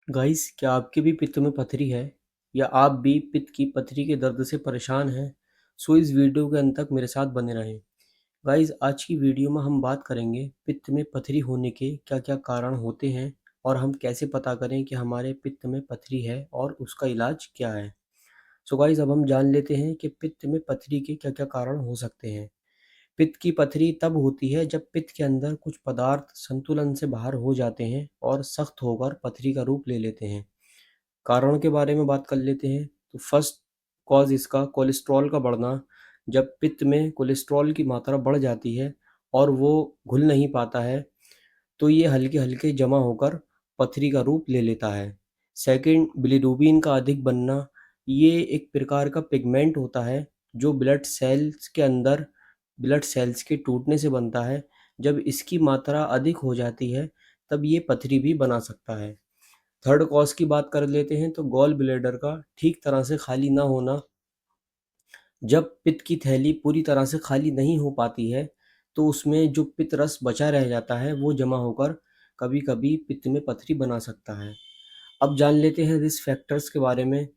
Guys, क्या आपके भी पित्त में पथरी है या आप भी पित्त की पथरी के दर्द से परेशान हैं? सो इस वीडियो के अंत तक मेरे साथ बने रहें। गाइस, आज की वीडियो में हम बात करेंगे पित्त में पथरी होने के क्या-क्या कारण होते हैं और हम कैसे पता करें कि हमारे पित्त में पथरी है और उसका इलाज क्या है। सो गाइस, अब हम जान लेते हैं कि पित्त में पथरी के क्या-क्या कारण हो सकते हैं। पित्त की पथरी तब होती है जब पित्त के अंदर कुछ पदार्थ संतुलन से बाहर हो जाते हैं और सख्त होकर पथरी का रूप ले लेते हैं। कारण के बारे में बात कर लेते हैं। तो फर्स्ट कॉज इसका कोलेस्ट्रॉल का बढ़ना। जब पित्त में कोलेस्ट्रॉल की मात्रा बढ़ जाती है और वो घुल नहीं पाता है, तो ये हल्के-हल्के जमा होकर पथरी का रूप ले लेता है। सेकंड, बिलिरुबिन का अधिक बनना। ये एक प्रकार का पिगमेंट होता है जो ब्लड सेल्स के टूटने से बनता है। जब इसकी मात्रा अधिक हो जाती है, तब ये पथरी भी बना सकता है। थर्ड कॉज की बात कर लेते हैं तो गॉल ब्लैडर का ठीक तरह से खाली ना होना। जब पित्त की थैली पूरी तरह से खाली नहीं हो पाती है, तो उसमें जो पित्त रस बचा रह जाता है वो जमा होकर कभी-कभी पित्त में पथरी बना सकता है। अब जान लेते हैं रिस्क फैक्टर्स के बारे में।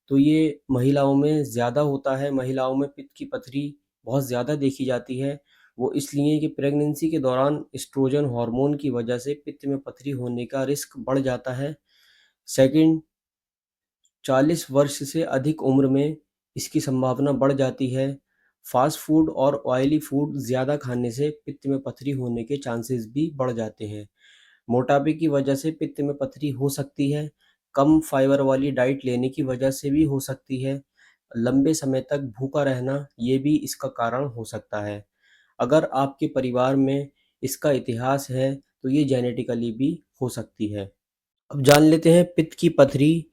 तो ये महिलाओं में ज़्यादा होता है। महिलाओं में पित्त की पथरी बहुत ज़्यादा देखी जाती है। वो इसलिए कि प्रेगनेंसी के दौरान एस्ट्रोजन हार्मोन की वजह से पित्त में पथरी होने का रिस्क बढ़ जाता है। सेकंड, 40 वर्ष से अधिक उम्र में इसकी संभावना बढ़ जाती है। फास्ट फूड और ऑयली फूड ज़्यादा खाने से पित्त में पथरी होने के चांसेस भी बढ़ जाते हैं। मोटापे की वजह से पित्त में पथरी हो सकती है। कम फाइबर वाली डाइट लेने की वजह से भी हो सकती है। लंबे समय तक भूखा रहना ये भी इसका कारण हो सकता है। अगर आपके परिवार में इसका इतिहास है, तो ये जेनेटिकली भी हो सकती है। अब जान लेते हैं पित्त की पथरी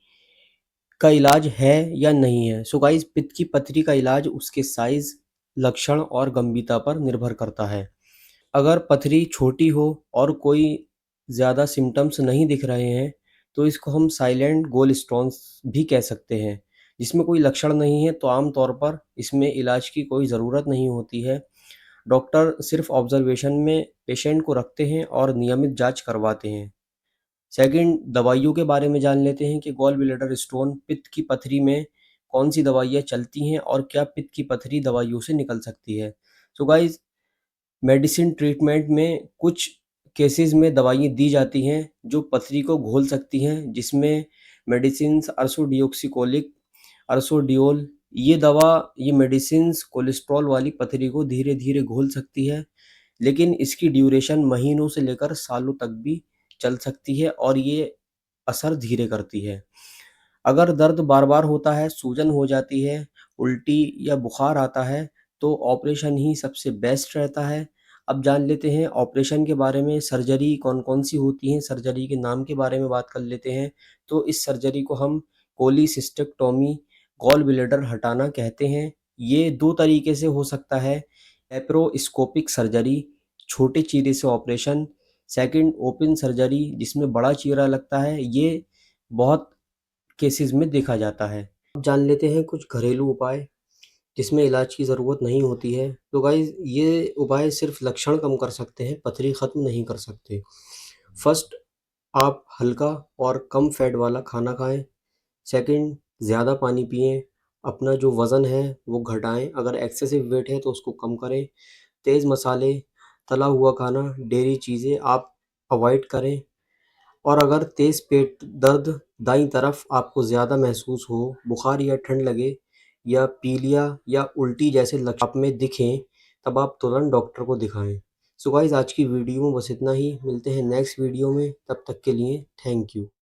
का इलाज है या नहीं है। सो गाइस, पित्त की पथरी का इलाज उसके साइज़, लक्षण और गंभीरता पर निर्भर करता है। अगर पथरी छोटी हो और कोई ज़्यादा सिम्पटम्स नहीं दिख रहे हैं, तो इसको हम साइलेंट गॉलस्टोन्स भी कह सकते हैं। जिसमें कोई लक्षण नहीं है, तो आम तौर पर इसमें इलाज की कोई ज़रूरत नहीं होती है। डॉक्टर सिर्फ ऑब्जर्वेशन में पेशेंट को रखते हैं और नियमित जाँच करवाते हैं। सेकंड, दवाइयों के बारे में जान लेते हैं कि गॉल ब्लैडर स्टोन, पित्त की पथरी में कौन-सी दवाइयाँ चलती हैं और क्या पित्त की पथरी दवाइयों से निकल सकती है। सो गाइस, मेडिसिन ट्रीटमेंट में कुछ केसेज़ में दवाइयाँ दी जाती हैं जो पथरी को घोल सकती हैं, जिसमें मेडिसिन्स अर्सोडियोक्सिकोलिक, अर्सोडियोल, ये मेडिसिन्स कोलेस्ट्रॉल वाली पथरी को धीरे-धीरे घोल सकती है, लेकिन इसकी ड्यूरेशन महीनों से लेकर सालों तक भी चल सकती है और ये असर धीरे करती है। अगर दर्द बार-बार होता है, सूजन हो जाती है, उल्टी या बुखार आता है, तो ऑपरेशन ही सबसे बेस्ट रहता है। अब जान लेते हैं ऑपरेशन के बारे में, सर्जरी कौन-कौन सी होती हैं, सर्जरी के नाम के बारे में बात कर लेते हैं। तो इस सर्जरी को हम कोलिसिस्टेक्टोमी, गॉल ब्लैडर हटाना कहते हैं। ये 2 तरीके से हो सकता है, लैप्रोस्कोपिक सर्जरी, छोटे चीरे से ऑपरेशन। सेकंड, ओपन सर्जरी जिसमें बड़ा चीरा लगता है, ये बहुत केसेस में देखा जाता है। अब जान लेते हैं कुछ घरेलू उपाय जिसमें इलाज की ज़रूरत नहीं होती है। तो गाइज़, ये उपाय सिर्फ लक्षण कम कर सकते हैं, पथरी ख़त्म नहीं कर सकते। फर्स्ट, आप हल्का और कम फैट वाला खाना खाएँ। सेकंड, ज़्यादा पानी पिएँ। अपना जो वज़न है वो घटाएँ, अगर एक्सेसिव वेट है तो उसको कम करें। तेज़ मसाले, तला हुआ खाना, डेयरी चीज़ें आप अवॉइड करें। और अगर तेज़ पेट दर्द दाईं तरफ आपको ज़्यादा महसूस हो, बुखार या ठंड लगे या पीलिया या उल्टी जैसे लक्षण आप में दिखें, तब आप तुरंत डॉक्टर को दिखाएँ। सो गाइस, आज की वीडियो में बस इतना ही। मिलते हैं नेक्स्ट वीडियो में, तब तक के लिए थैंक यू।